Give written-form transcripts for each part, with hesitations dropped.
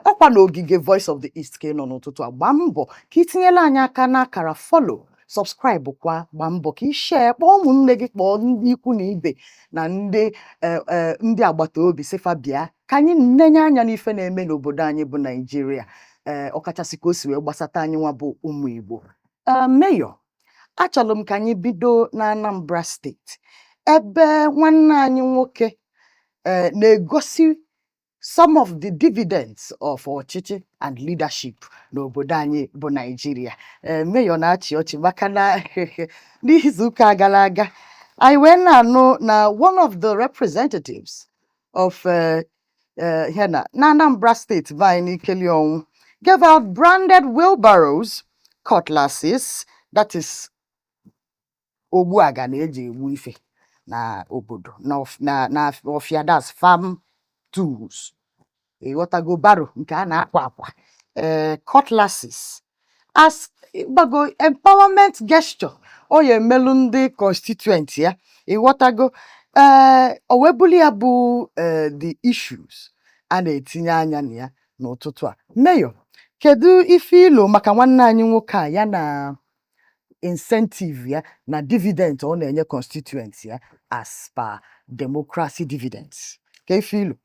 ọkwa n'ogige Voice of the East ka ị nọ n'ụtụtụ a gbaa mbọ ka ị tinyela anyị aka n'akara follow subscribe kwa gbaa mbọ ka ị share kpọọ ụmụnne gị kpọọ ndị ikwu na ibe na ndị agbata obi sifa bịa ka anyị nenye anya n'ife na-eme n'obodo anyị bụ Naijiria ọkachasị ka o si wee gbasata anyị nwa bụ ụmụ Igbo. Mayor, achọrọ m ka anyị bido na Anambra steeti ebe nwanne anyị nwoke na-egosi some of the dividends of ọchịchị and leadership n'obodo anyị bụ Naijiria. Mayor na-achị ọchị maka na n'izuụka gara aga anyị wee na-anụ na one of the representatives of here na Anambra State by Nikeli Onwu gave out branded wheelbarrows, cutlasses, that is ogbuaga na-eji egbu ife na obodo na ofia, that's farm tools. Ịghọtago barrow nke a na-akwa akwa, cutlasses as bago empowerment gesture o ya emelu ndị constituent ya. Ịghọtago o wee buli ya bụ the issues a na-etinye anya na ya n'ụtụtụ a. Mayor, kedu ife ilo maka nwanne anyị nwoke a ya na incentive ya na dividend ọ na-enye constituent ya as per democracy dividends? Ka ife ilo?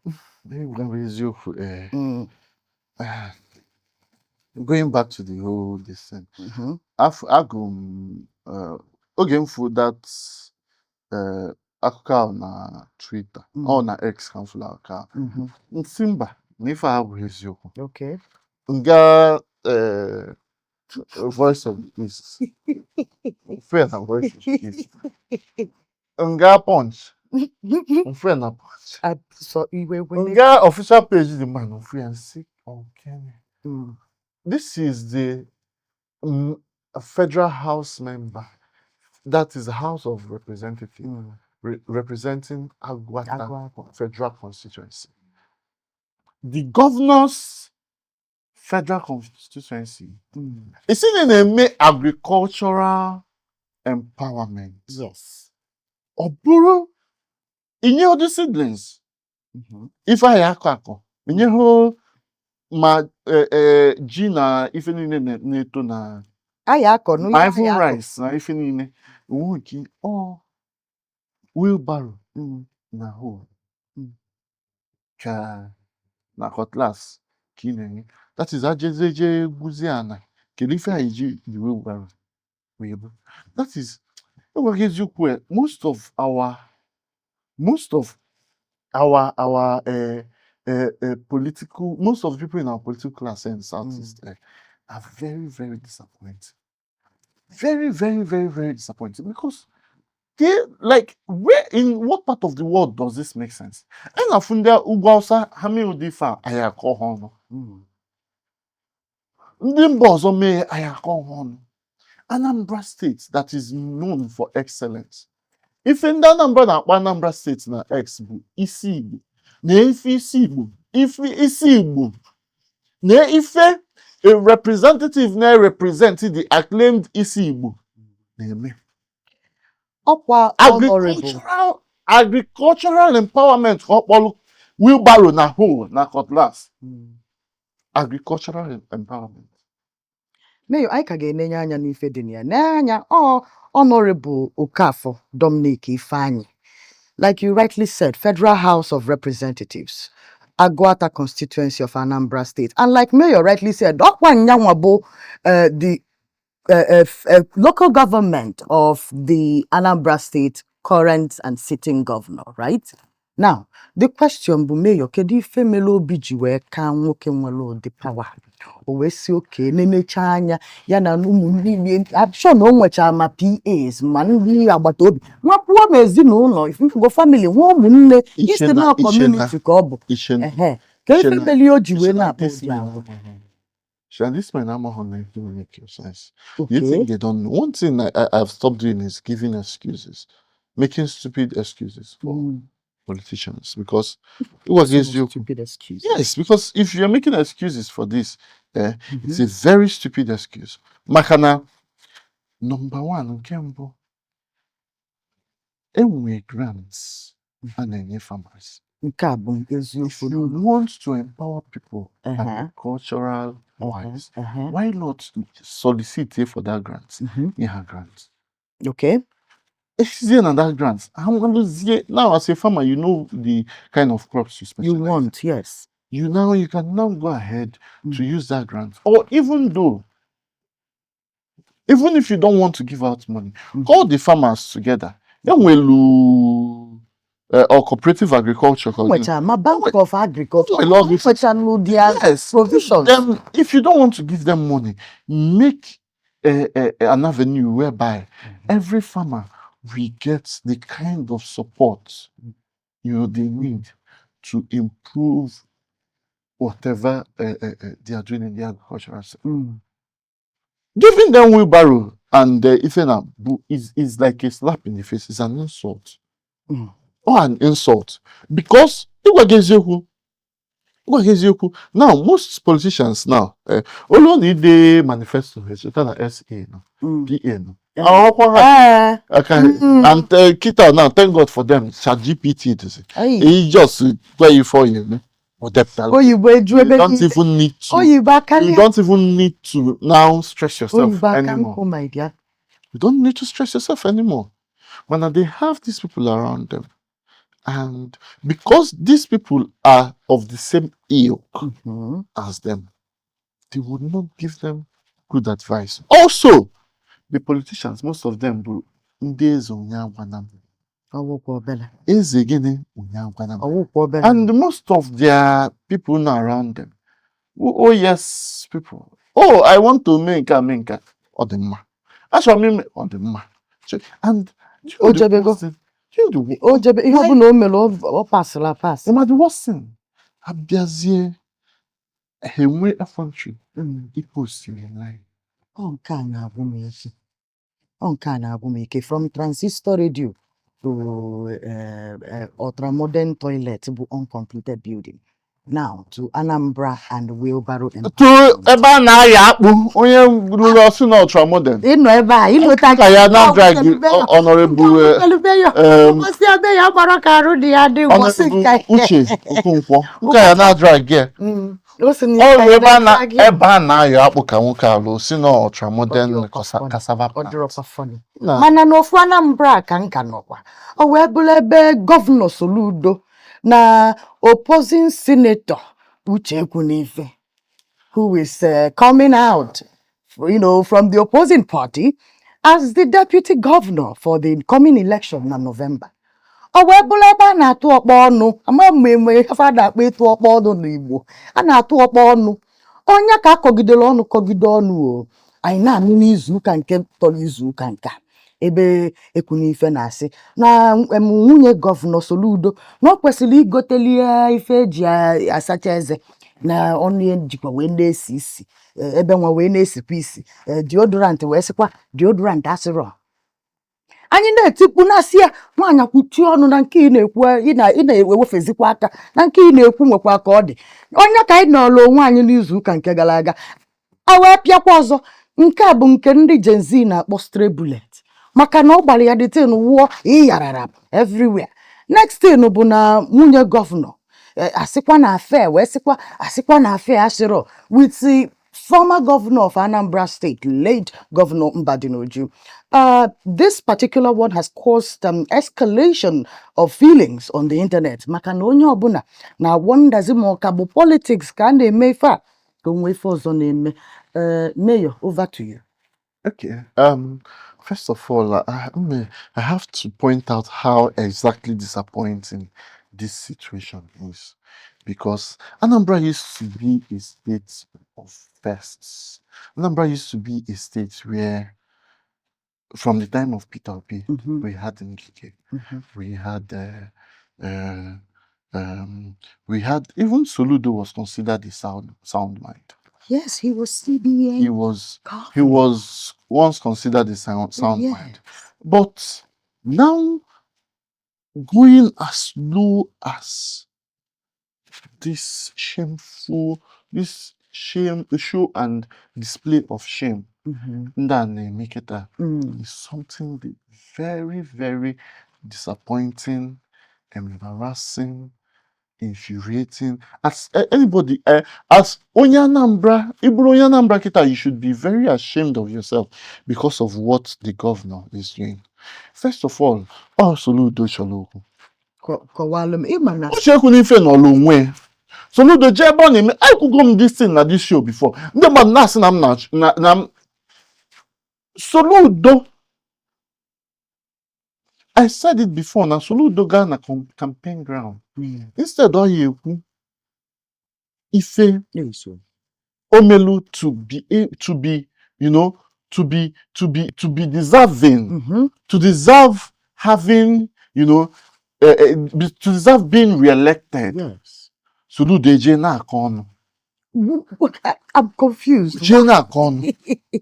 Going back to the whole thing, oge mfu that akụkọ na Twitter ọ na X ka mfula aka nsimba na ife a bụ eziokwu. Okay. Nga Voice of the East. Fair na Voice of the East. Nga Punch. Fair na Punch. So Nga official page the man of free and sick. Okay. This is the a federal house member. That is the House of Representatives representing Agwata federal constituency. The governor's federal constituency is in a agricultural empowerment. Yes. Oburu inye other siblings. If I akako, inye ho ma Gina ife nine neto na ayako no iPhone rice na ife nine wuki wheelbarrow na ho ka na cutlass kinenye. That is ajejeje guziana kedu ife aji the wheelbarrow. That is most of political, most of the people in our political class in Southeast are very, very disappointed. Very, very, very, very disappointed because they like where in what part of the world does this make sense? And afunda ugwausa hami udifa ayako hono. Ndimbozo me ayako hono. Anambra State that is known for excellence. If in Anambra State na X bu isi Igbo, na ife isi Igbo, ife isi Igbo, na ife a representative na representing the acclaimed isi Igbo. Agricultural empowerment wheelbarrow na whole na cutlass. Agricultural empowerment. Mayor, I ka ga-enenye anya n'ife dị na ya. N'anya Honorable Okafor Dominic Ifeanyi, like you rightly said, Federal House of Representatives, Agwata constituency of Anambra State, and like Mayor rightly said, the local government of the Anambra State current and sitting governor, right? Now, the question bụ Mayor, kedu ife melo obi ji wee ka nwoke nwere the power? O wee si oke nenecha anya ya na ụmụ ndị I'm sure na o nwechara ma PAs ma ndị agbata obi nwapụọ m ezinụlọ ifugo family nwa ụmụnne isi na community ka ọ bụ ka ife meli o ji wee na-akpọ this man I'm on to make your sense. You think they don't know? One thing I've stopped doing is giving excuses, making stupid excuses for politicians because it was stupid excuse. Yes, because if you're making excuses for this, it's a very stupid excuse. Makana, number one, Kembo, grants and any farmers. Nke a bụ If eziokwu. you want to empower people Uh-huh. agricultural wise, Uh-huh. why not solicit for that grant? Mhm. Yeah, grant. Okay. Easier than that grant. Now, as a farmer, you know the kind of crops you You specialize. want, yes. You can now go ahead to Mm. use that grant. Or even if you don't want to give out money, call the farmers together. Or cooperative agriculture. My Bank of Agriculture. Yes, Provisions. if you don't want to give them money, make an avenue whereby every farmer will get the kind of support they need to improve whatever they are doing in the agricultural sector. Giving them wheelbarrow and is like a slap in the face. It's an insult. Or an insult. Because now most politicians now only the manifesto is SA no, PA no. And Kita now, thank God for them. ChatGPT to say. He just where you for you. You don't even need to. You don't even need to now stress yourself anymore. You don't need to stress yourself anymore. When they have these people around them, and because these people are of the same ilk as them, they would not give them good advice. Also, the politicians, most of them do. And most of their people now around them. Oh yes, people. Oh, I want to make a Odema. Actually, Odema. And the worst thing, Abiazie, Henry Affantry, people still in line. From transistor radio to ultra-modern toilet bụ uncompleted building. Now to Anambra and wheelbarrow. To ebe a na-aya akpụ onye rụrụ ọsụ na ultramodern. Ịnọ ebe a ịlụta ka ya na drag honorable Uche Okonkwo nke ya na drag ya. Ebe a na-aya akpụ ka nwoke alụ si na ultramodern cassava plant. Mana n'ofu Anambra ka nka nọkwa. O wee bụrụ ebe Gọvanọ Soludo na opposing senator Ojukwu, who is coming out, from the opposing party as the deputy governor for the coming election in November. O wee bụrụ ebe a na-atụ ọkpọ ọnụ, ama mgbe fada akpa ịtụ ọkpọ ọnụ n'Igbo, a na-atụ ọkpọ ọnụ. Onye ka kọgidere ọnụ o. Anyị na-anụ n'izu ụka nke tọrọ izu ụka nke ebe Ekwunife na-asị na nwunye gọvanọ Soludo na ọ kwesịrị igoteli ife eji asacha eze na ọnụ ejikwa wee na-esi isi ebe nwa wee na-esikwa isi deodorant wee sịkwa deodorant asịrọ. Anyị na-etikpu na-asị ya nwaanyị kwuchie ọnụ na nke ị na-ekwu ị na-ewefezikwa aka na nke ị na-ekwu nwekwa ka ọ dị. Onye ka anyị nọrọ onwe anyị n'izu ụka nke gara aga a wee pịakwa ọzọ. Nke a bụ nke ndị Gen Z na-akpọ stray bullet maka na ọ gbara ya dịtin wụọ ịyarara everywhere. Next thing bụ na nwunye gọvanọ asịkwa na affair wee sịkwa asịkwa na affair asịrọ with the former governor of Anambra State, late Governor Mbadinoju. This particular one has caused escalation of feelings on the internet. Maka na onye ọbụla na wonderzi ma ọ ka bụ politics ka a na-eme ife a ka onwe ife ọzọ na-eme. Mayor, over to you. Okay. First of all, I have to point out how exactly disappointing this situation is, because Anambra used to be a state of firsts. Anambra used to be a state where, from the time of Peter Obi, we had Ngike, we had even Soludo was considered a sound mind. Yes, he was CBN. He was once considered a sound mind. But now, going as low as this show and display of shame, is something very, very disappointing, embarrassing, infuriating. As anybody, as onye Anambra, Iburu onye Anambra kita, you should be very ashamed of yourself because of what the governor is doing. First of all, Soludo Shalokwu. Kọwalụ m ịma na Ucheku n'ife n'ọlụ onwe. Soludo je ebe ọ na-eme, I could go this thing na this show before. Ndị mmadụ na-asị na m Soludo. I said it before, na Soludo gaa na campaign ground. Instead ọ ya ekwu ife omelu to be you know to be deserving to deserve having to deserve being re-elected. yes. Soludo eje na-akọ ọnụ. I'm confused. Eje na-akọ ọnụ.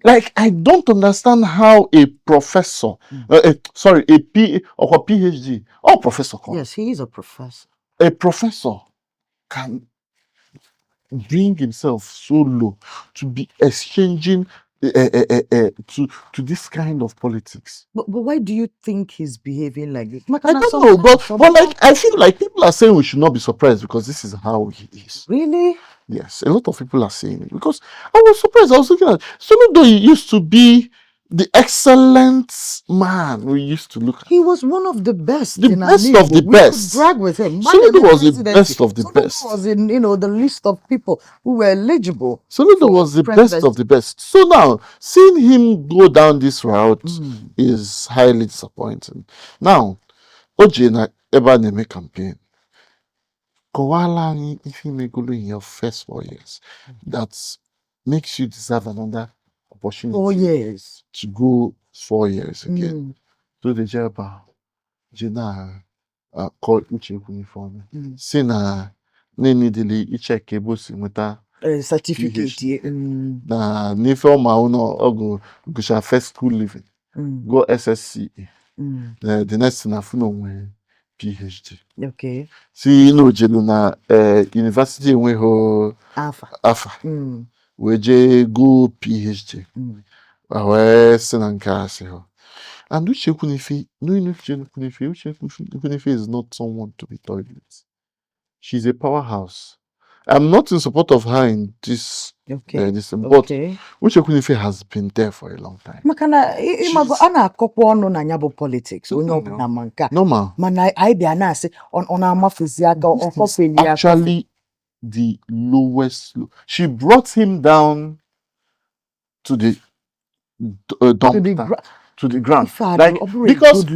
Like, I don't understand how a professor, a PhD, or professor, Yes, he is a professor. a professor can bring himself so low to be exchanging to this kind of politics. But why do you think he's behaving like this? I don't know, but like, I feel like people are saying we should not be surprised because this is how he is. Really? Yes, a lot of people are saying it because I was surprised. I was looking at Soludo. He used to be the excellent man we used to look at. He was one of the best. The in best Igbo. of the We best. could brag with him. Soludo was the best of the best. Was in the list of people who were eligible. Soludo was the best of the best. So now, seeing him go down this route is highly disappointing. Now, Oji na ebe na-eme campaign. Kọwala anyị ife imegolu in your first 4 years that makes you deserve another opportunity. 4 years. To go 4 years again. So the jeba jena call Ojukwu uniform. Si na nenidili icheck ebo si nweta Certificate. na n'ife ọma ụnọ ọgụ gụcha first school living. Go SSCE. The next thing afụ n'onwe PhD. Okay. Si n'ojelu na university enweghị afa. Wee jee go PhD. Wee si na nke asị ha. And Ojukwu is not someone to be toyed with. She's a powerhouse. I'm not in support of her in this. Okay. But Ojukwu has been there for a long time. Makana imago ana akokwa ọnụ na nya bụ politics onye ọbụla ma nke a. Normal. Mana anyị bịa na-asị ọ na-amafuzi aka ọkọfeli aka. Actually the lowest low. She brought him down to the to the ground. Like, because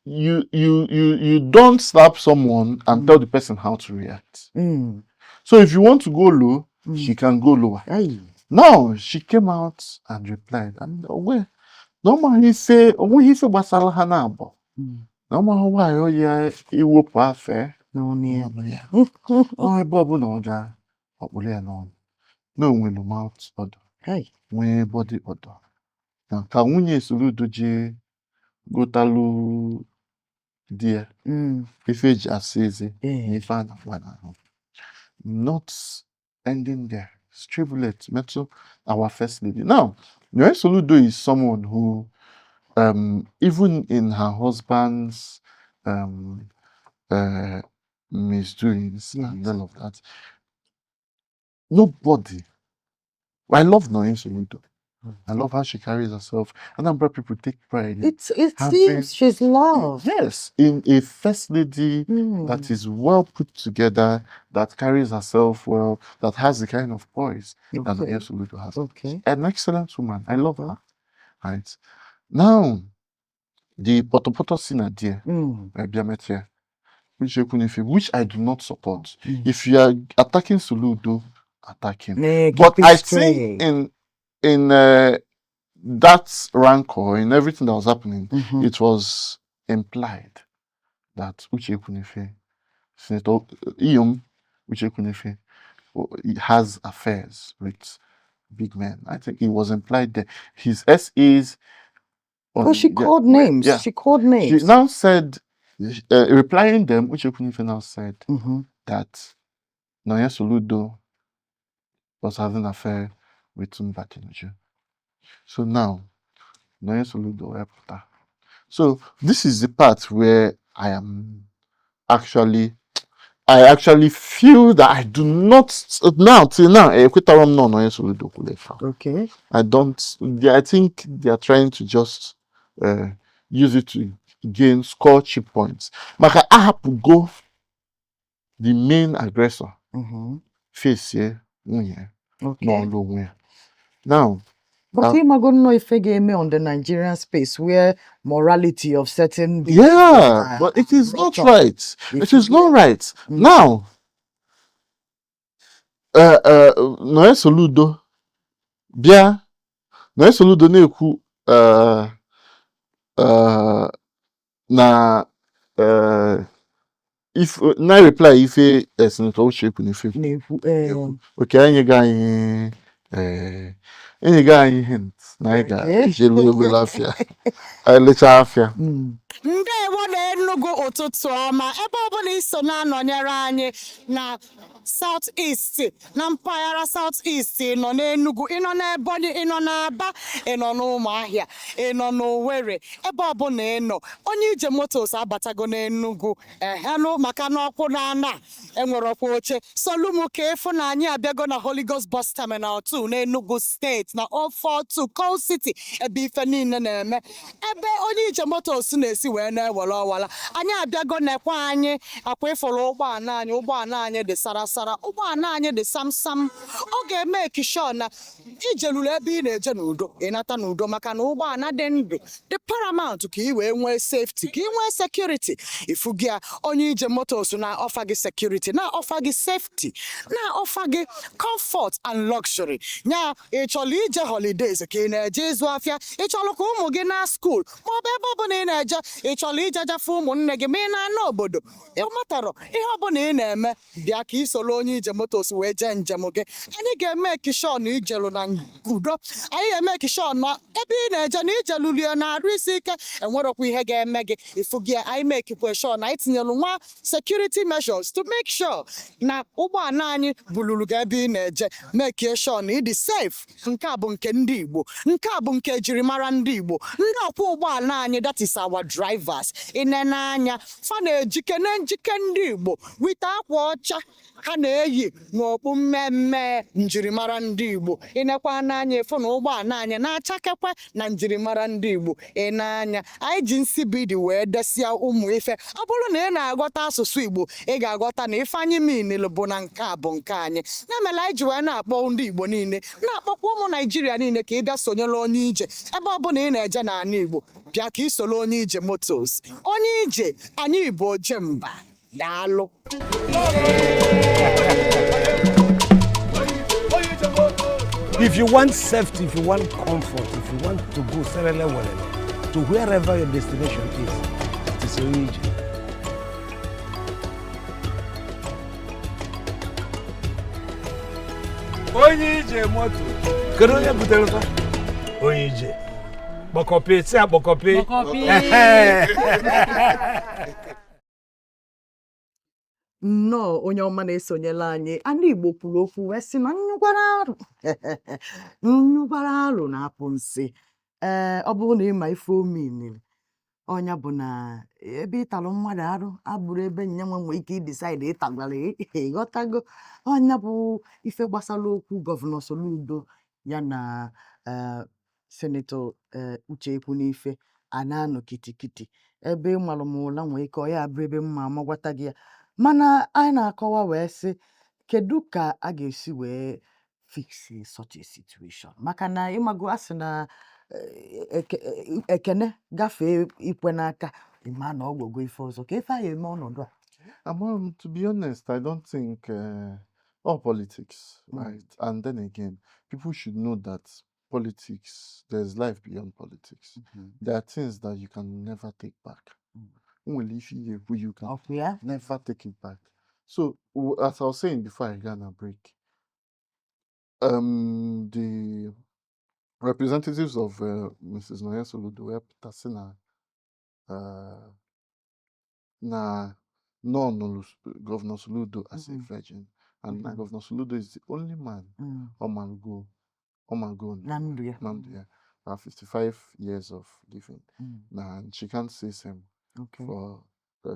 you don't slap someone and tell the person how to react. So if you want to go low, she can go lower. Now she came out and replied, and normal he say basala hanabo. Normal why iwopu afe. No near. Oh bobu no ja. No when mouth order. When body order. Now ka nwunye Soludo je gotalu dear. If age assese, if I not ending there. Stribulate, metal, our first lady. Now, Soludo is someone who, even in her husband's misdoings and all of that, nobody. I love Soludo. I love how she carries herself. And I'm glad people take pride in it seems she's loved. Yes, in a first lady that is well put together, that carries herself well, that has the kind of poise that Soludo has. Okay. An excellent woman. I love her. Right. Now, the Potopoto Sina dear, which I do not support. If you are attacking Soludo, attack him. But I think in that rancor, in everything that was happening, it was implied that Senator Iyom has affairs with big men. I think it was implied that his SAs. She called names. Yeah. She called names. She now said, replying them, Ojukwu now said that Nonye Soludo was having an affair with Tumbatinoju. So now, Nonye Soludo. So this is the part where I am actually I actually feel that I do not now till now. Okay. I think they are trying to just use it to score cheap points. Maka I have to go the main aggressor face here. Okay. No. Now, But him, I don't know if he game on the Nigerian space where morality of certain yeah, but it is not right. It is not right. Now, Noe Soludo, bia, Noe Soludo na-ekwu na if na reply ife Senator Ojukwu n'ife okay anyị ga anyị hint na anyị ga-ejelu ebele afịa anyị lechaa afịa. Ndewo na Enugu ụtụtụ ọma ebe ọbụla iso na-anọnyere anyị na South East na mpaghara South East nọ n'Enugu ịnọ n'Ebonyi ịnọ n'Aba ịnọ n'Ụmụahịa ịnọ n'Owerri ebe ọbụla ịnọ onye ije motos abatago n'Enugu ehenụ maka n'ọkwụ n'ana enwerọkwa oche solumu ka efu na anyị abịago na Holy Ghost Bus Terminal 2 n'Enugu steeti na 042 Coal City ebe ife niile na-eme ebe onye ije motos na-esi wee na-ewere ọwala anyị abịago nekwa anyị akwa ịfụrụ ụgbọala anyị dị sarasara ụgbọala anyị dị samsam ọ ga-eme ekishọ na ijeluru ebe ị na-eje n'udo ịnata n'udo maka na ụgbọala dị ndụ dị paramount ka ị wee nwee safety ka ị nwee security ifu gị onye ije motos na-ọfa gị security na-ọfa gị safety na-ọfa gị comfort and luxury nya ịchọrọ ije holidays ka ị na-eje ịzụ afịa ịchọrọ ka ụmụ gị na school maọbụ ebe ọbụla ị na-eje ịchọrọ ijejafe ụmụnne gị ma ị na-ana obodo ịmatarọ ihe ọbụla ị na-eme bịa ka isoro onye ije motos wee jee njem gị anyị ga-eme ekishọn ijelu na udo anyị ga-eme ekishọn na ebe ị na-eje na ijelulie na-arụ isi ike enwerọkwa ihe ga-eme gị ifu gị anyị mekikwe shọ na anyị tinyelu nwa security measures to make sure na ụgbọala anyị buluru gị ebe ị na-eje mekie shọ na ịdị safe nke a bụ nke ndị Igbo nke a bụ nke ejirimara ndị Igbo ndị ọkwọ ụgbọala anyị that is our drivers inene anya fa na-ejike na njike ndị Igbo wite akwa ọcha ha na-eyi n'okpu mmemme njirimara ndị Igbo inekwa n'anya efu na ụgbọala anyị na-achakekwe na njirimara ndị Igbo ịnanya anyị ji nsibidi wee desia ụmụ ife ọ bụrụ na ị na-aghọta asụsụ Igbo ị ga-aghọta na ife anyị minil bụ na nke a bụ nke anyị ya mere anyị ji wee na-akpọ ndị Igbo niile na-akpọkwa ụmụ Naijiria niile ka ị bịa sonyere onye ije ebe ọbụla ị na-eje n'ala Igbo bịa ka isoro onye ije motos onye ije anyị bụ ojemba daalụ. If you want safety, if you want comfort, if you want to go to wherever your destination is, it is your age. Onye ije moto. Kedu onye butere fa? Onye ije. Bokopi, si abokopi. Bokopi. Nnọọ onye ọma na-esonyela anyị ndị Igbo kwuru okwu wee sị na nnyụgbara arụ na-apụ nsị ọ bụrụ na ịma ife omeniri ọnya bụ na ebe ịtalụ mmadụ arụ abụrụ ebe nyenwe nwee ike ịdisaịdị ịtagwara ịghọtago ọnya bụ ife gbasara okwu gọvanọ Soludo ya na senetọ Ojukwu n'ife a na-anọ kitikiti ebe ịmalụ m ụla nwee ike ọ ya abụ ebe mma amagwata gị ya mana anyị na-akọwa wee sị kedu ka a ga-esi wee fix such a situation maka na ịmago asị na ekene gafee ikwe n'aka ịma na ọgwụgwọ ife ọzọ ka ife anyị eme ọnọdụ a. To be honest, I don't think all politics, right? And then again, people should know that politics, there's life beyond politics. There are things that you can never take back. If you can never take it back. So, as I was saying before I began a break, the representatives of Mrs. Noye Soludo were passing na Governor Soludo as a virgin, and Governor Soludo is the only man Omango Namdia, 55 years of living. And she can't say same for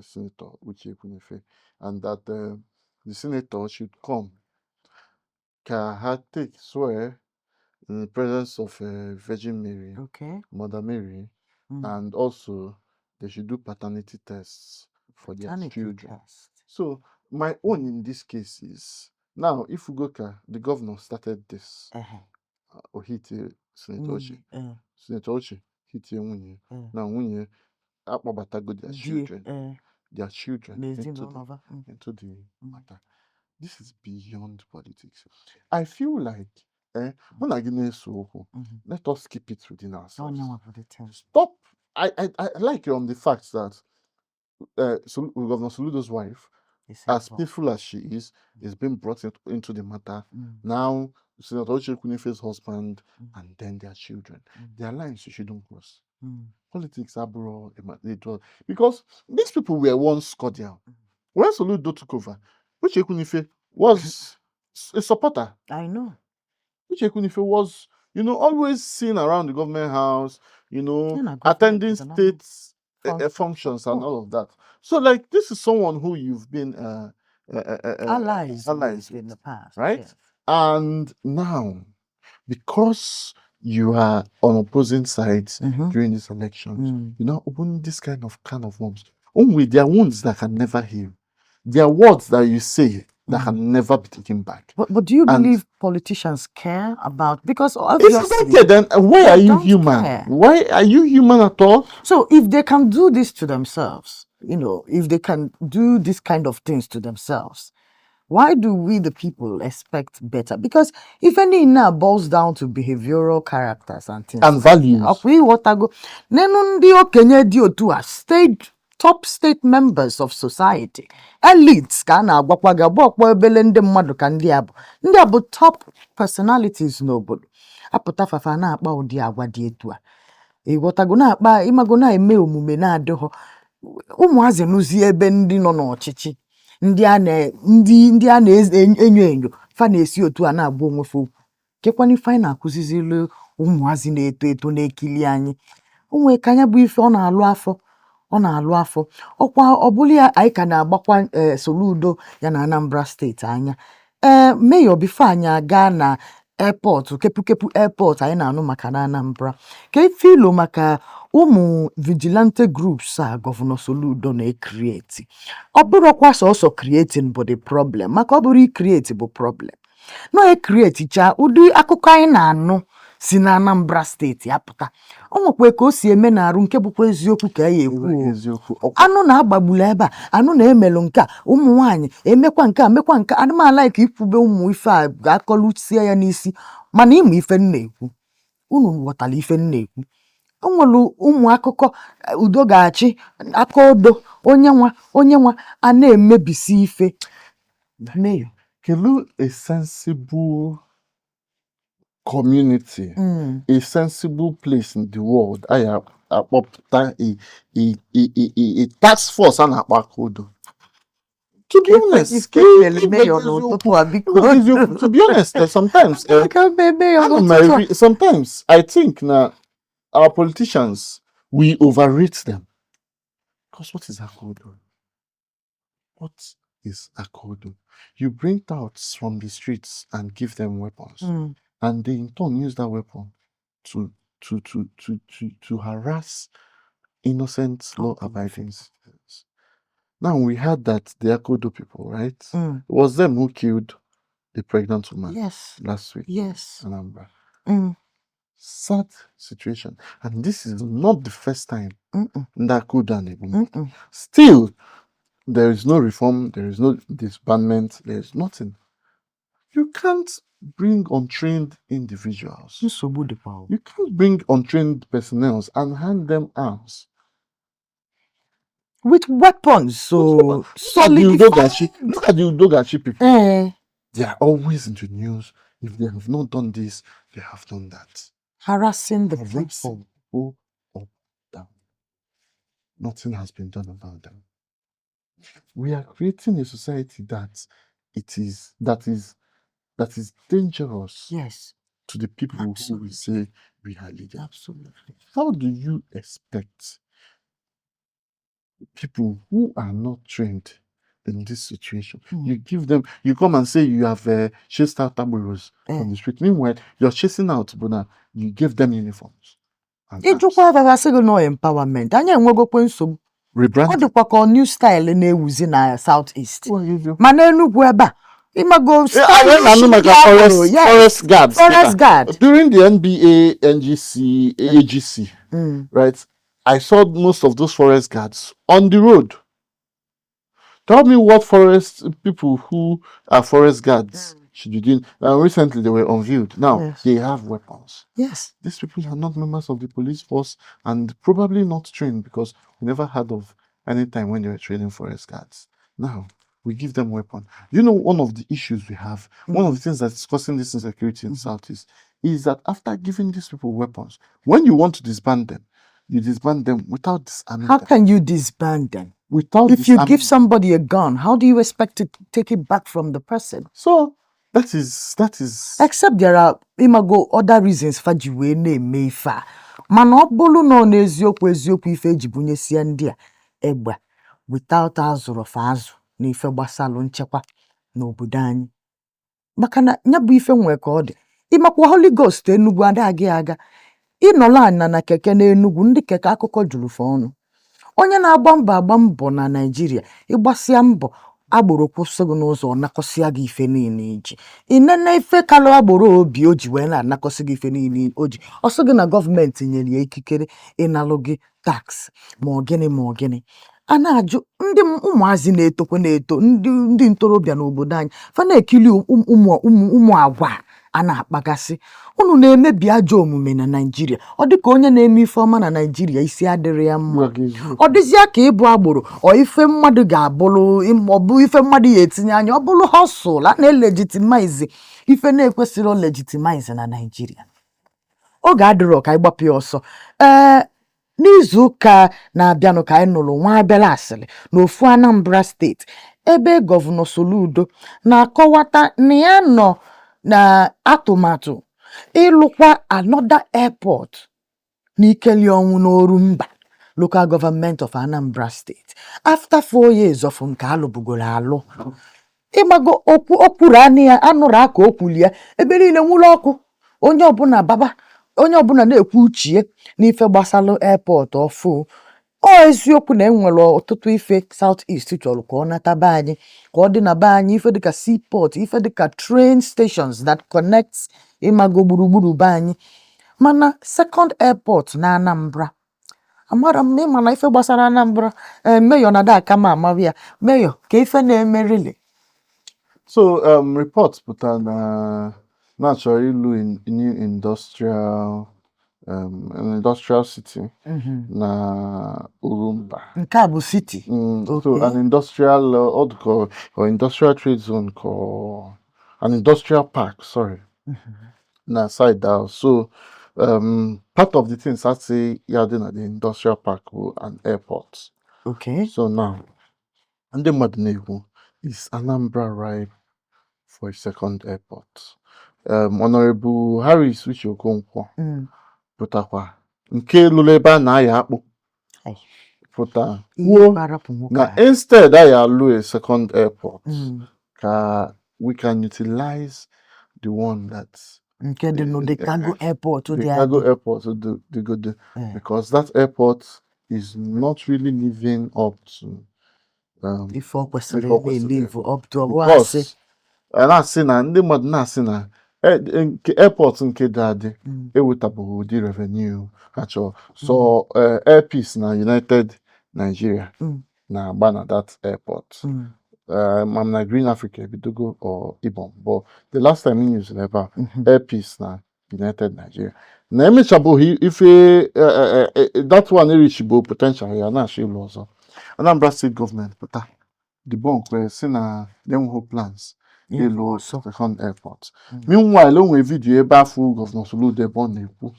Senator Ojukwu, and that the senator should come, can take swear in the presence of Virgin Mary, Okay. Mother Mary, Mm. and also they should do paternity tests for their Paternity children. test. So my own in this case is, now if Ugoka, the governor, started this, Ohiti, Senator Ochi, Senator Ochi, Hiti Nwunye, now Nwunye, akpọbatago their children into the matter. This is beyond politics. I feel like, when I get let us keep it within ourselves. Stop. I like you on the fact that Governor Soludo's wife, as peaceful as she is being brought into the matter. Now, Senator Ochekunife's husband and then their children. Their lines you shouldn't cross. Politics are bro, because these people were once cordial. When Soludo took over, Ochekunife was a supporter. I know. Ochekunife was, always seen around the government house, attending state functions and all of that. So, like, this is someone who you've been Allies allies in with, the past. right? Yes. And now, because you are on opposing sides during these elections, you now open this kind of can of worms. Only there are wounds that can never heal. There are words that you say that can never be taken back. But do you believe politicians care about, because If obviously you don't care, then why they are you don't human? care. Why are you human at all? So if they can do this to themselves, if they can do this kind of things to themselves, why do we the people expect better? Because if any now boils down to behavioral characters and things And values. top state members of society, elites ka na-agwakwa gị ọgbọ ebele ndị mmadụ ka ndị a bụ top personalities n'obodo, apụta fafa na-akpa ụdị agwa dị etu a, ịghọtago na-akpa ịmago na-eme omume na-adịghọ, ụmụazị nụzi ebe ndị nọ n'ọchịchị, ndị a na-enyo enyo fa na-esi otu a na-agba onwe fa okwu, kekwana ife anyị na-akụzizili ụmụazị na-eto eto na-ekili anyị, onwe ka anya bụ ife ọ na-alụ afọ ọkwa ọbụla ya anyị ka na-agbakwa Soludo ya na Anambra steeti anya. Mayor before anyị aga na airport, kepu airport anyị na-anụ maka na Anambra, ka ife ilo maka ụmụ vigilante groups a Governor Soludo na-create. Ọ bụrụkwa sọsọ creating bụ the problem, maka ọ bụrụ create bụ problem. No create cha ụdị akụkọ anyị na-anụ si na Anambra steeti apụta. O nwekwe ka o si eme na-arụ nke bụkwa eziokwu ka ya ekwu. Anụ na-agbagbulu ebe a, anụ na-emelụ nke a, ụmụ nwaanyị emekwa nke a, mekwa nke anụmanụ ka ikwube ụmụ ife a ga-akọlụsie ya n'isi, mana ịmụ ife na-ekwu. Unu ghọtara ife na-ekwu. O nwere ụmụ akụkọ udo ga-achị aka odo onye nwa a na-emebisi ife. Mayor, Kelu a sensible community, a sensible place in the world. I have a task force and a backhodo. To be honest, to be honest, sometimes I think now our politicians, we overrate them. Because what is Akodo? What is Akodo? You bring touts from the streets and give them weapons, and they in turn use that weapon to harass innocent law-abiding citizens. Now we heard that the Akodo people, right? It was them who killed the pregnant woman last week. Yes. Anambra. Sad situation, and this is not the first time that could done. Still, there is no reform, there is no disbandment, there is nothing. You can't bring untrained individuals. You can't bring untrained personnel and hand them arms. With weapons, so solidified. Look at the Udogachi people. They are always in the news. If they have not done this, they have done that. Harassing the people. Up, down. Nothing has been done about them. We are creating a society that is dangerous. Yes. To the people who we say we are leaders. Absolutely. How do you expect people who are not trained in this situation. You give them, you come and say you have chased out taboros on the street. Meanwhile, you're chasing out, but now you give them uniforms. And Ijukwa abasị gị no empowerment. Anyị enwegokwe nsogbu. Ọ rebranding. dịkwa ka ọ new style na-ewuzi na South East. What you do? Mana Enugu ebe a, imago forest guards. Forest guard. During the NBA, NGC, AGC, right? I saw most of those forest guards on the road. Tell me what forest people who are forest guards should be doing. Recently, they were unveiled. Now, they have weapons. Yes. These people are not members of the police force and probably not trained because we never heard of any time when they were training forest guards. Now, we give them weapons. You know, one of the issues we have, one of the things that's causing this insecurity in Southeast is that after giving these people weapons, when you want to disband them, you disband them without disarming How them. can you disband them? Without If you disarming give somebody a gun, how do you expect to take it back from the person? So that is Except there are imago other reasons for ji wee na-eme ife a. Mana ọ bụrụ na ọ na-eziokwu ife eji bunyesie ndị a egbe without azụrụ fa azụ na ife gbasalụ nchekwa n'obodo anyị. Maka na ya bụ ife nwee ka ọ dị. Ịmakwa Holy Ghost Enugu adịghị aga. Ịnọla anya na keke n'Enugu ndị keke akụkọ juru fa ọnụ. Onye na-agba mbọ na Naịjirịa ịgbasịa mbọ agboro kwụsị gị n'ụzọ ọ nakọsịa gị ife niile iji. Inene ife kalụ agboro obi o ji wee na-anakọsị gị ife niile o ji. Ọ sị gị na gọọmenti nyere ya ikikere ịnalụ gị tax ma ọ gịnị. A na-ajụ ndị ụmụazị na-etokwa na-eto ndị ntorobịa n'obodo anyị fa na-ekili ụmụ agwa a na-akpagasị. Unu na-emebi ajọ omume na Naịjirịa. Ọ dị ka onye na-eme ife ọma na Naịjirịa isi adịrị ya mma. Ọ dịzịa ka ịbụ agboro ọ ife mmadụ ga-abụrụ ọ bụ ife mmadụ ya etinye anya ọ bụrụ hustle a na-elegitimize ife na-ekwesịrị legitimize na Naịjirịa. Oge adịrọ ka anyị gbapụ ya ọsọ. N'izu ụka na-abịanụ ka anyị nụrụ nwa abịala asịrị n'ofu Anambra steeti ebe Gọvanọ Soludo na-akọwata na ya nọ na atụmatụ ịlụkwa another airport n'Ikeli Ọnwụ n'Orumba local government of Anambra State after 4 years of nke alụbugoro alụ. Ịmago okwuru anụrụ aka okwuli ya ebe niile nwụrụ ọkụ onye ọbụla baba onye ọbụla na-ekwu uche n'ife gbasalụ airport ọfụ. Ọ eziokwu na enwere ọtụtụ ife South East chọrọ ka ọ nataba anyị ka ọ dị na be anyị ife dịka seaport ife dịka train stations that connects ịmago gburugburu be anyị. Mana second airport na Anambra amara m ịma na ife gbasara Anambra mayor na aka ma amaghị ya mayor ka ife na-emerili. So reports put on naturally in new industrial an industrial city na Urumba. Nke a bụ city. So an industrial or industrial trade zone called an industrial park, sorry. Na side down. So part of the things I say yarding at the industrial park and airport. Okay. So now and the Madnevu is Anambra ripe for a second airport. Honorable Harris Okonkwo pụtakwa nke lụrụ ebe a na-aya akpụ pụta kwuo na instead aya alụ a second airport ka we can utilize the one that nke dị no the cargo airport the cargo airport the good because that airport is not really living up to before kwesịrị live up to because na-asị na ndị mmadụ na-asị na airport nke dị adị ewetabụghị ụdị revenue achọ so airpeace na United Nigeria na-agba na that airport mam na Green Africa ebidogo or Ibom but the last time we used ebe airpeace na United Nigeria na emechabụghị ife that one erichigbo potential ya na-achọ ịlụ ọzọ. Anambra State Government pụta the bunk were si na them plans ịlụ second airport. Meanwhile, onwe video ebe afọ Governor Soludo ebe ọ na-ekwu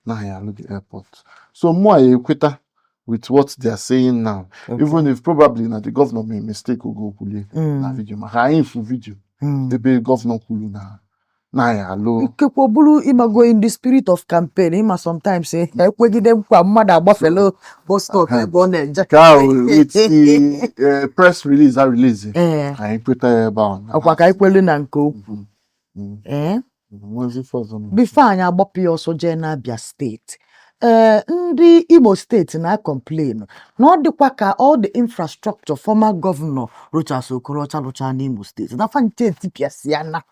na ya alụ the airport. So more equator with what they are saying now. Even if probably na the governor made mistake go kwulie na video. Maka anyị fu video ebe governor kwulu na ya lo ikekwe bụrụ ịmago in the spirit of campaign ịma sometimes ekwegide nkwa mmadụ agbafele bus stop ebe ọ na-eje ka with the press release I release anyị pụta ebe ahụ ọkwa ka ikwelu na nke okwu bifo anyị agbapụ ya ọsọ jee n'Abia steeti ndị Imo steeti na-complain na ọ dịkwa ka all the infrastructure former governor Rochas Okorocha rụcha n'Imo steeti na fancha etipịasịana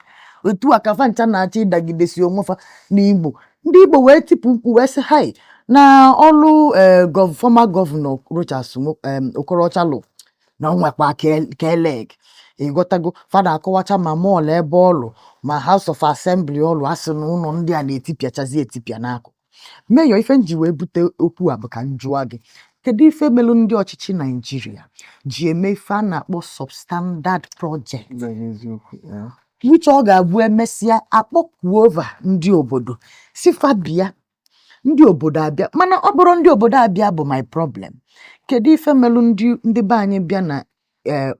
otu a ka fancha na-achọ ịdagidesi onwefa n'Igbo ndị Igbo wee tipụ mkpu wee sị hai na ọlụ former governor Rochas Okorocha lụ na nwekwa keleg ịghọtago fada akọwacha ma mọọlụ ebe ọlụ ma House of Assembly ọlụ asị na ụlọ ndị a na-etipịachazi etipịa n'akụkụ Mayor ife nji wee bute okwu a bụ ka m jụọ gị kedu ife melụ ndị ọchịchị Naijiria ji eme ife a na-akpọ substandard project which ọ ga-abụ emesịa akpọkuo over ndị obodo sifa bịa ndị obodo abịa mana ọ bụrụ ndị obodo abịa bụ my problem kedu ife melụ ndị be anyị bịa na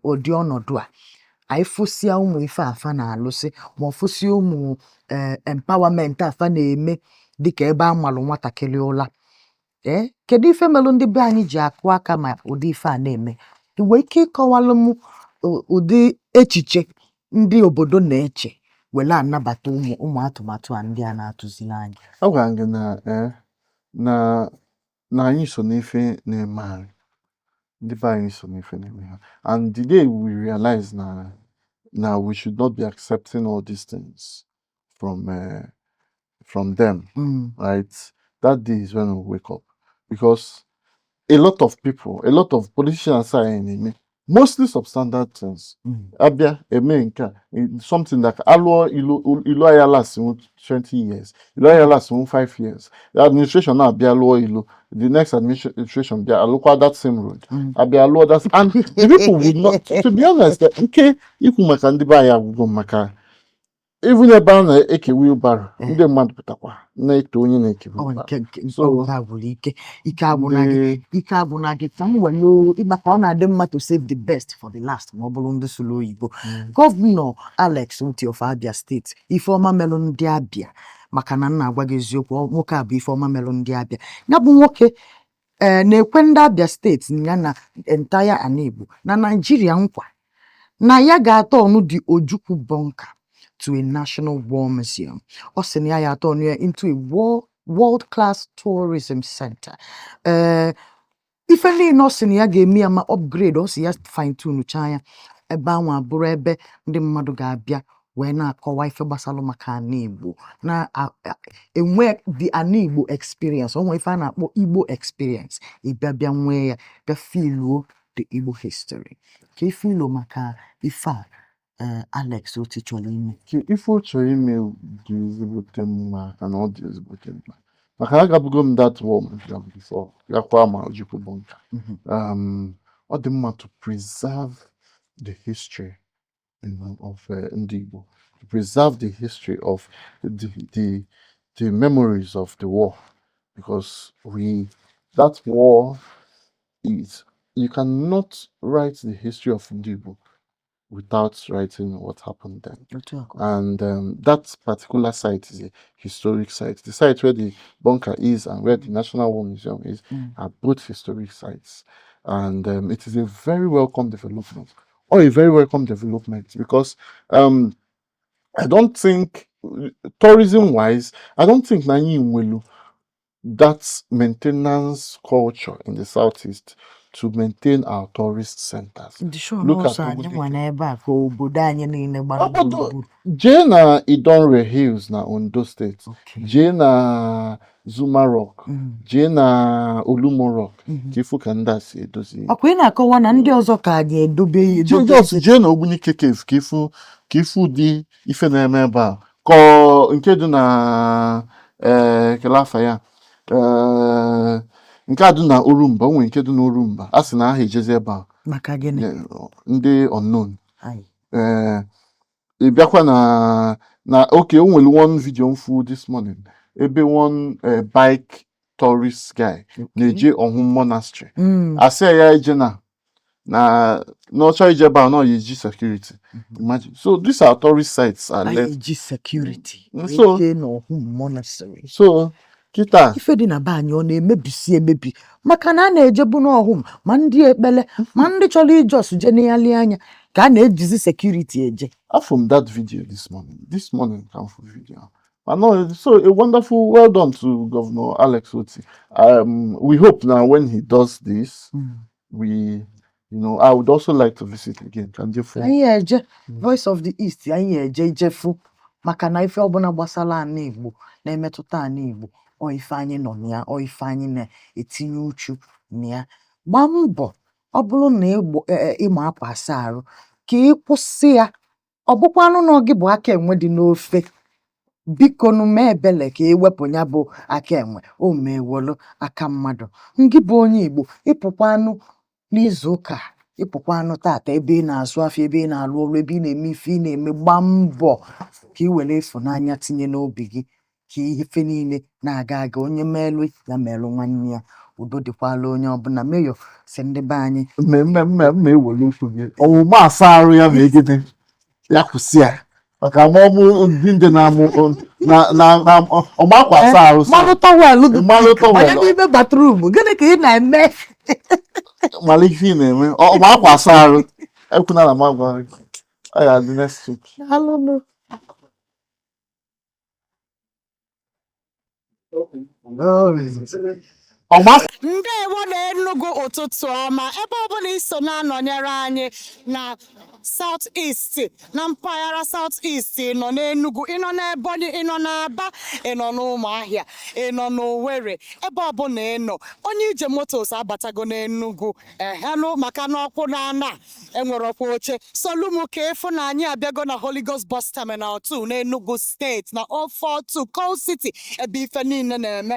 ụdị ọnọdụ a anyị fụsịa ụmụ ife afa na-alụsị ma ọ fụsịa ụmụ empowerment afa na-eme dịka ebe a malụ nwatakịrị ụla kedu ife melụ ndị be anyị ji akụ aka ma ụdị ife a na-eme iwe ike ịkọwalụ m ụdị echiche ndị obodo na-eche wele anabata ụmụ atụmatụ a ndị a na-atụzili anyị ọ gwara gị na anyị so n'ife na-eme anyị ndị be anyị so n'ife na-eme ha and the day we realize na we should not be accepting all these things from them right that day is when we wake up because a lot of politicians are mostly substandard things abia eme nke something like alụọ ilu aya last 20 years ilu aya last 5 years the administration now abia alụọ ilu the next administration bia alụkwa that same road abia alụọ that and the people would not to be honest nke ikwu maka ndị be anyị agwụgwọ maka even ebe a na-eke wheelbarrow ndị mmadụ pụtakwa na-eto onye na-eke ike agwụna gị ka m were ịgba ka ọ na-adị mma to save the best for the last ma ọ bụrụ ndị sụrụ oyibo gọvanọ Alex Otti of Abia steeti Ifeọma melụ ndị Abia maka na nna agwa gị eziokwu nwoke a bụ Ifeọma melụ ndị Abia ya bụ nwoke na-ekwe ndị Abia steeti ya na entire ana Igbo na Naijiria nkwa na ya ga-atọ ọnụ dị Ojukwu bunker to a national war museum. Osenia ya turn into a world-class tourism center. If any no senia gave me ama upgrade or see fine tune chaya ebe anwa bụrụ ebe ndị mmadụ ga-abịa wee na-akọwa ife gbasara maka ana Igbo na enwe the ana Igbo experience onwe ife a na-akpọ Igbo experience ịbịa nwee ya bịa filuo the Igbo history ka ifilu maka ife a Alex Otti chọrọ ime ife ọ chọrọ ime dị ezigbote mma na ọ dị ezigbote mma maka agabugo m that war before gakwa ma Ojukwu bunker ọ dị mma to preserve the history of ndị Igbo to preserve the history of the memories of the war because that war is you cannot write the history of ndị Igbo without writing what happened then. And that particular site is a historic site. The site where the bunker is and where the National War Museum is are both historic sites. And it is a very welcome development. Or a very welcome development because I don't think, tourism-wise, I don't think Nanyi Nwelu, that maintenance culture in the Southeast to maintain our tourist centers. Look at Jena Idonre Hills na Ondo State. Jena Zuma Rock. Jena Olumo Rock. Kifu kanda si edozi. Akwena akọwa na ndị ọzọ ka ga-edobe Jena Ogbunike Cave kifu di ife na-eme ebe a. Ko nke dị na kelafa ya. Nke a dị na Orumba, onwe nke dị na Orumba. A sị na aha ejezi ebe a. Maka gịnị? Ndị unknown. Ị bịakwa na okay, o nwere one video mfu this morning. Ebe one bike tourist guy na-eje Ohun Monastery. Asị ya eje na no choice about no EG security. Imagine. So these are tourist sites are left. IG security. So no monastery. So kita ife dị na be anyị ọ na-emebisi emebi maka na a na-ejebu n'ọhụm ma ndị ekpele ma ndị chọrọ ijos je n'yali anya ka a na-ejizi security eje. From that video this morning come for video. I know, so a wonderful, well done to Governor Alex Otti. We hope now when he does this, I would also like to visit again. Can you phone? Anyị eje Voice of the East, anyị eje ijefu maka na ife ọbụla gbasara ana Igbo na-emetụta ana Igbo ọ ife anyị nọ na ya, ọ ife anyị na-etinye uchu na ya. Gbaa mbọ ọ bụrụ na ịma akwa asa arụ ka ị kwụsị ya. Ọ bụkwanụ na gị bụ aka enwe dị n'ofe, biko nụ mee ebele ka ewepụ ya bụ aka enwe o mewolu aka mmadụ. Ngị bụ onye Igbo ịpụkwanụ n'izu ụka, ịpụkwanụ tata ebe ị na-azụ afọ, ebe ị na-alụ ọrụ, ebe ị na-eme ife ị na-eme, gbaa mbọ ka ị were ịfụnanya tinye n'obi gị ka ife niile na-aga aga. Onye meelu ya meelu nwanne ya, udo dịkwala onye ọbụla. Meyo si ndị be anyị mmemme ewere okwu gị ọmụma asa arụ ya ma egide ya kwụsị ya maka ma ọmụ ndị na-amụ ọma akwa asa arụ mmanụ tọwelụ tọwelụ n'ime batrum. Gịnị ka ị na-eme? Malife ị na-eme ọma akwa asa arụ ekwuna na magwa ya the next week. Ndewo na Enugu ụtụtụ ọma ebe ọbụla iso na-anọnyere anyị na South East, na mpaghara South East, nọ n'Enugu, ịnọ n'Ebonyi, ịnọ n'Aba, ịnọ n'Ụmụahịa, ịnọ n'Owerri, ebe ọbụla ịnọ. Onye ije motos abatago n'Enugu ehelụ maka na ọkwụ na-ana enwere ọkwa oche solumu ka efu na anyị abịago na Holy Ghost Bus Terminal 2 n'Enugu State na 042 Coal City, ebe ife niile na-eme,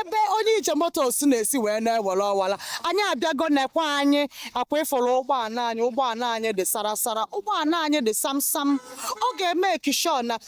ebe onye ije motos na-esi wee na-ewere ọwala. Anyị abịago nekwa anyị akwa ịfụrụ ụgbọala anyị dị sarasara, ụgbọala anyị dị samsam. Ọ ga-eme ekisho na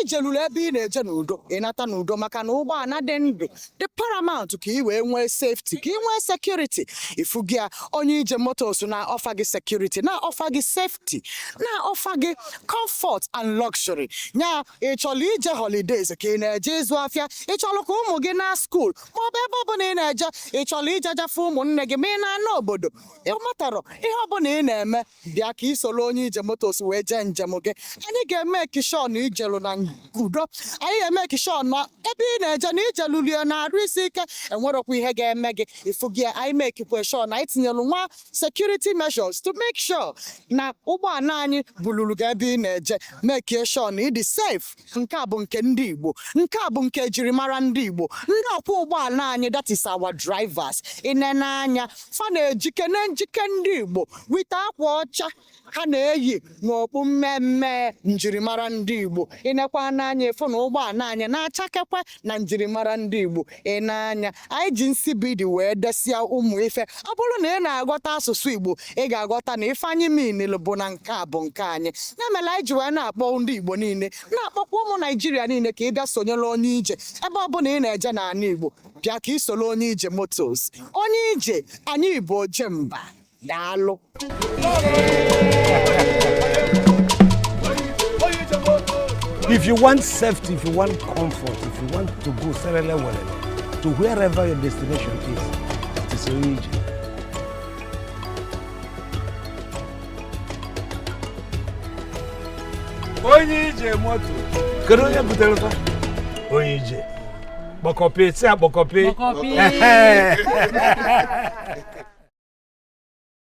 ijeluru ebe ị na-eje n'udo ịnata n'udo maka na ụgbọala dị ndụ dị paramount ka ị wee nwee safety, ka ị nwee security. Ifugi ya onye ije motos na-ọfa gị security, na-ọfa gị safety, na-ọfa gị comfort and luxury. Nya ịchọrọ ije holidays ka ị na-eje ịzụ afịa, ịchọrọ ka ụmụ gị na school maọbụ ebe ọbụla ị na-eje, ịchọrọ ijejafe ụmụnne gị ma ị na-ana obodo, ịmatara ihe ọbụla ị na-eme, bịa ka ị soro onye ije motos wee jee njem gị. Anyị ga-eme ekishon ijelu na udo, anyị ga-eme ekishon na ebe ị na-eje na ijelulie na arụ isi ike enwerokwa ihe ga-eme gị. Ifugi anyị mekikwe sure na anyị tinyelu nwa security measures to make sure na ụgbọala anyị buluru gị ebe ị na-eje, mekie sure na ịdị safe. Nke a bụ nke ndị Igbo, nke a bụ nke ejirimara ndị Igbo. Ndị ọkwọ ụgbọala anyị, that is our drivers. Inene anya fa na-ejike na njike ndị Igbo wite akwa ọcha ha na-eyi n'okpu mmemme njirimara ndị Igbo. Inekwa n'anya efu na ụgbọala anyị na-achakekwe na njirimara ndị Igbo. Ịnanya anyị ji nsibidi wee desia ụmụ ife. Ọ bụrụ na ị na-aghọta asụsụ Igbo, ị ga-aghọta na ife anyị minil bụ na nke a bụ nke anyị. Na-emela anyị ji wee na-akpọ ndị Igbo niile, na-akpọkwa ụmụ Naijiria niile ka ị bịa sonyere onye ije ebe ọbụla ị na-eje n'ala Igbo, bịa ka ị soro onye ije motos. Onye ije anyị bụ ojemba. Daalụ. If you want safety, if you want comfort, if you want to go to wherever your destination is, it is your age. Onye ije moto. Kedu onye butere fa? Onye ije. Bokopi, si a bokopi. Bokopi.